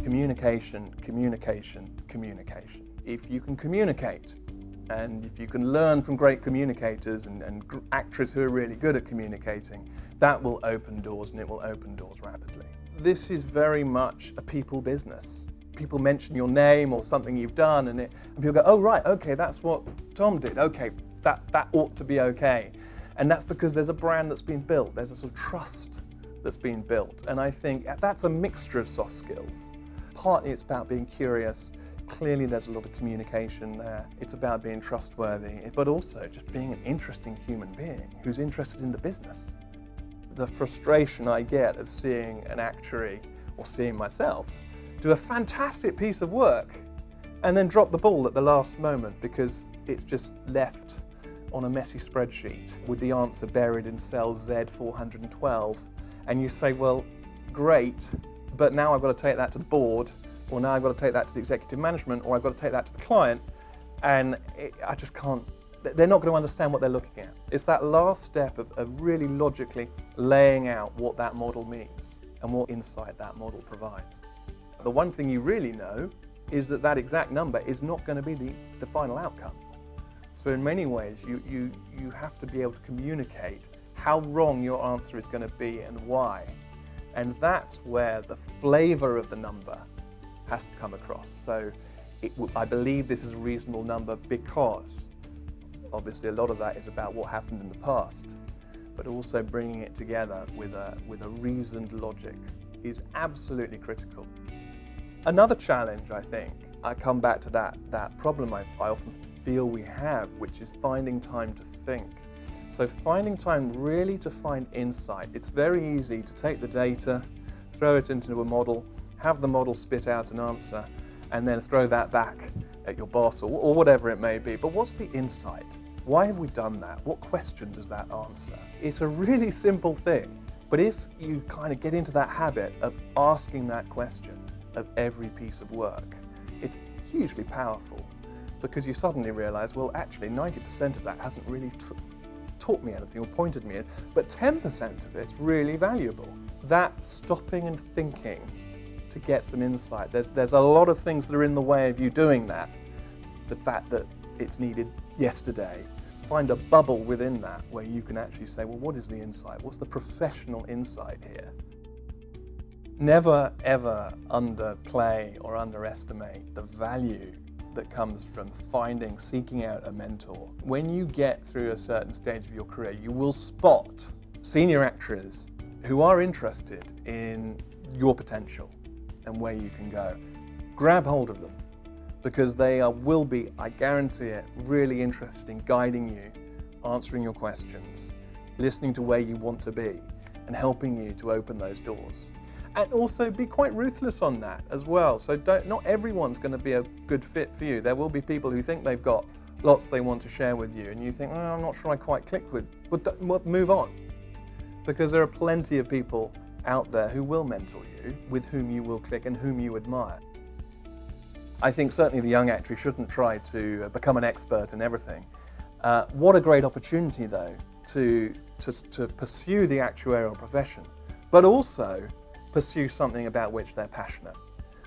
communication, communication, communication. If you can communicate, and if you can learn from great communicators and actors who are really good at communicating, that will open doors, and it will open doors rapidly. This is very much a people business. People mention your name or something you've done, and people go, oh right, okay, that's what Tom did, okay, that ought to be okay. And that's because there's a brand that's been built, there's a sort of trust that's been built. And I think that's a mixture of soft skills. Partly it's about being curious. Clearly there's a lot of communication there. It's about being trustworthy, but also just being an interesting human being who's interested in the business. The frustration I get of seeing an actuary, or seeing myself, do a fantastic piece of work and then drop the ball at the last moment because it's just left on a messy spreadsheet with the answer buried in cell Z412, and you say, well, great, but now I've got to take that to the board, or now I've got to take that to the executive management, or I've got to take that to the client, and I just can't, they're not going to understand what they're looking at. It's that last step of really logically laying out what that model means and what insight that model provides. The one thing you really know is that that exact number is not going to be the final outcome. So in many ways, you have to be able to communicate how wrong your answer is going to be and why. And that's where the flavor of the number has to come across. So I believe this is a reasonable number because obviously a lot of that is about what happened in the past, but also bringing it together with a reasoned logic is absolutely critical. Another challenge, I think, I come back to that problem I often feel we have, which is finding time to think. So finding time really to find insight. It's very easy to take the data, throw it into a model, have the model spit out an answer, and then throw that back at your boss or whatever it may be. But what's the insight? Why have we done that? What question does that answer? It's a really simple thing, but if you kind of get into that habit of asking that question of every piece of work, it's hugely powerful because you suddenly realize, well, actually 90% of that hasn't really taught me anything or pointed me in, but 10% of it's really valuable. That stopping and thinking to get some insight. There's a lot of things that are in the way of you doing that. The fact that it's needed yesterday. Find a bubble within that where you can actually say, well, what is the insight? What's the professional insight here? Never ever underplay or underestimate the value that comes from seeking out a mentor. When you get through a certain stage of your career, you will spot senior actuaries who are interested in your potential and where you can go. Grab hold of them because they will be, I guarantee it, really interested in guiding you, answering your questions, listening to where you want to be and helping you to open those doors. And also be quite ruthless on that as well. So not everyone's going to be a good fit for you. There will be people who think they've got lots they want to share with you and you think, oh, I'm not sure I quite clicked with, but move on. Because there are plenty of people out there who will mentor you, with whom you will click and whom you admire. I think certainly the young actuary shouldn't try to become an expert in everything. What a great opportunity though to pursue the actuarial profession, but also pursue something about which they're passionate.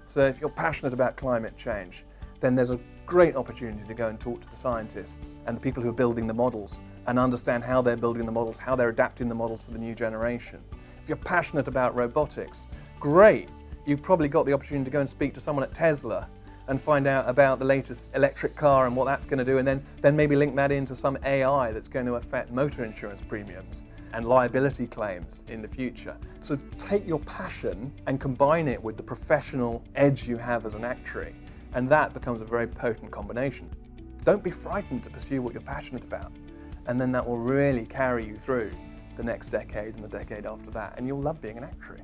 So if you're passionate about climate change, then there's a great opportunity to go and talk to the scientists and the people who are building the models and understand how they're building the models, how they're adapting the models for the new generation. If you're passionate about robotics, great. You've probably got the opportunity to go and speak to someone at Tesla and find out about the latest electric car and what that's going to do, and then maybe link that into some AI that's going to affect motor insurance premiums and liability claims in the future. So take your passion and combine it with the professional edge you have as an actuary, and that becomes a very potent combination. Don't be frightened to pursue what you're passionate about, and then that will really carry you through the next decade and the decade after that, and you'll love being an actuary.